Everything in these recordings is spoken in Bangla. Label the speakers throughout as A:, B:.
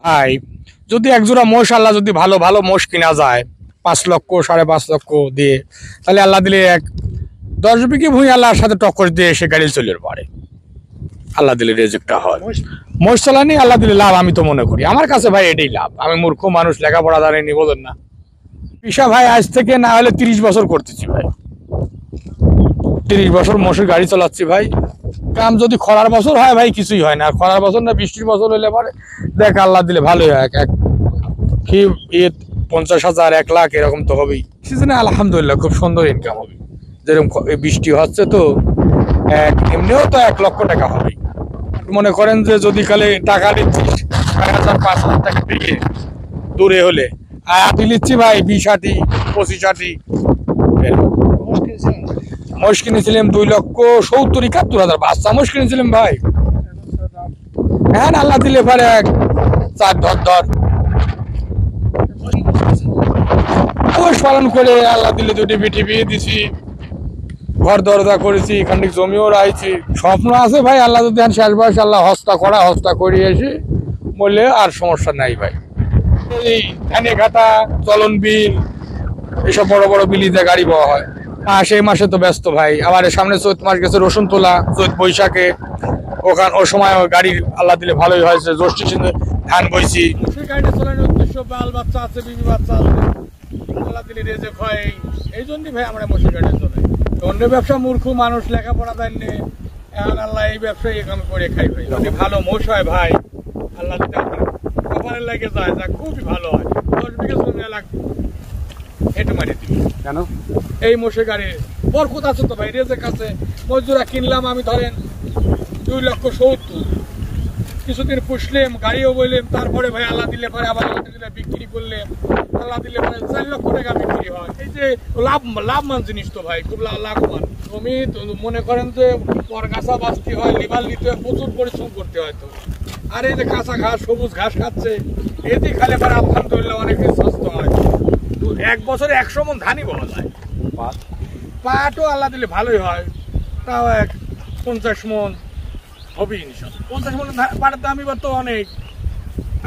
A: ভাই যদি একজোড়া মোষ আল্লাহ যদি ভালো ভালো মোষ কিনা যায় 5 লক্ষ 5.5 লক্ষ দিয়ে, তাহলে আল্লাহ দিলে 10 বিঘে ভূমি আল্লাহর সাথে টক্কর দিয়ে সে গাড়ি চলে পারে। আল্লাহ দিলে রেজেক্টটা হয়। মোষ চালানি আল্লাহ দিলে লাভ, আমি তো মনে করি। আমার কাছে ভাই এটাই লাভ। আমি মূর্খ মানুষ, লেখাপড়া জানি বোঝেন না। পেশা ভাই আজ থেকে না হলে 30 বছর করতেছি ভাই, 30 বছর মোষের গাড়ি চালাচ্ছি ভাই। কাম যদি খরার বছর হয় ভাই কিছুই হয় না, আর খরার বছর না বৃষ্টির বছর হলে পরে দেখ আল্লাহ দিলে ভালোই হয়। কি 50,000 1 লাখ এরকম তো হবেই সিজনে। আলহামদুলিল্লাহ খুব সুন্দর ইনকাম হবে। যেরকম বৃষ্টি হচ্ছে তো এমনিও তো 1 লক্ষ টাকা হবে। মনে করেন যে যদি কালে টাকা নিচ্ছিস 6,000 5,000 টাকা পেয়ে দূরে হলে আটি নিচ্ছি ভাই 20 25 মোষ কিনেছিলাম 2,70,71,000 বাচ্চা মোষ কিনেছিলাম ভাই। হ্যাঁ আল্লাহ দিলে পারে 4 ধর মোষ পালন করে আল্লাহ দিলে 2টি বিটি বিয়ে দিছি, ঘর দরজা করেছি, খানিক জমিও রাখছি। স্বপ্ন আছে ভাই আল্লাহ যদি শেষ বয়স আল্লাহ হস্তা করে এসে বললে আর সমস্যা নাই ভাই। এই ধানে ঘাটা চলন বিল এসব বড় বড় বিলিতে গাড়ি পাওয়া হয়। সেই মাসে তো ব্যস্ত ভাই। আবার সামনে চৈত মাস গেছে, রসুন তোলা, চৈত বৈশাখে ও সময় গাড়ি আল্লাহ দিলে ভালোই হয়েছে। জ্যৈষ্ঠ ধান বইছি। গাড়িটা চলানোর উদ্দেশ্য বাল বাচ্চা আছে, বিবি বাচ্চা আছে, আল্লাহ দিলে রেজেক হয়। এই জন্যই ভাই আমরা মোষের গাড়ি চলাই। অন্য ব্যবসা মূর্খ মানুষ, লেখাপড়া দেননি, এখন আল্লাহ এই ব্যবসায় আমি করে খাই ভাই। যদি ভালো মোষ হয় ভাই আল্লাহ কপালের লাগে যায়, যা খুবই ভালো হয়। 10 বিঘে জমি লাগবে হেঁটে মারি দিবি কেন? এই মোষের গাড়ি বরকত আছে তো ভাই, রেজেক আছে। মজুরা কিনলাম আমি ধরেন 2,70,000, কিছুদিন পুষলাম, গাড়িও বললাম, তারপরে ভাই আল্লাহ দিলে পরে আবার বিক্রি করলাম, আল্লাহ দিলে পরে 4 লক্ষ টাকা বিক্রি হয়। এই যে লাভবান জিনিস তো ভাই, খুব লাভবান। জমি মনে করেন যে পরগাছা বাঁচতে হয়, লেবার নিতে হয়, প্রচুর পরিশ্রম করতে হয় তো। আর এই যে কাঁচা ঘাস, সবুজ ঘাস খাচ্ছে, এতে খালে পরে আলহামদুলিল্লাহ অনেক স্বাস্থ্য হয়। 1 বছরে 100 মণ ধানই পাওয়া যায়। পাটও আল্লাহ দিলে ভালোই হয়, তাও 50 মণ হবে ইনশাল্লাহ। 50 মণ পাটের দাম এবার তো অনেক।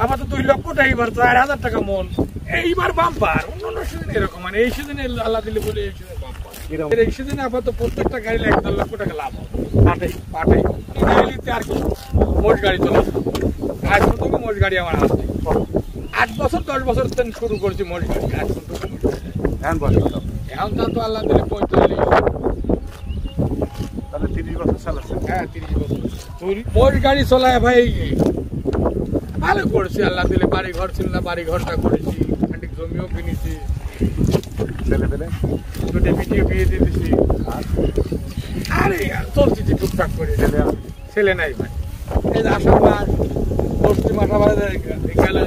A: আবার তো 2 লক্ষ টাকা, এবার 4,000 টাকা মণ। এইবার বাম্পার। অন্য সিজনে এরকম, মানে এই সিজনে আল্লাহ দিলে বলে এই সিজনে বাম্পার। এই সিজনে আপাতত প্রত্যেকটা গাড়ি 1-1.5 লক্ষ টাকা লাভ হবে। পাটেই আর কি মোষ গাড়ি চলে আজ পর্যন্ত মোষ গাড়ি আমার আসছে 8 বছর 10 বছর শুরু করেছি মোষ গাড়ি। এখন তো আল্লাহ দিলে 45, তাহলে 30 বছর চালাচ্ছে। হ্যাঁ 30 বছর মোষ গাড়ি চলায় ভাই ভালো করেছি আল্লাহ দিলে। বাড়ি ঘর ছিল না, বাড়ি ঘরটা করেছি, খানিক জমিও কিনেছি, ছেলে পেলে 2টি বিটিও বিয়ে দিয়ে দিছি। আরে চলছি টুকটাক করে। ছেলে নাই ভাই। এই যে আষাঢ় মাস, পশ্চিম আষাঢ় গেলে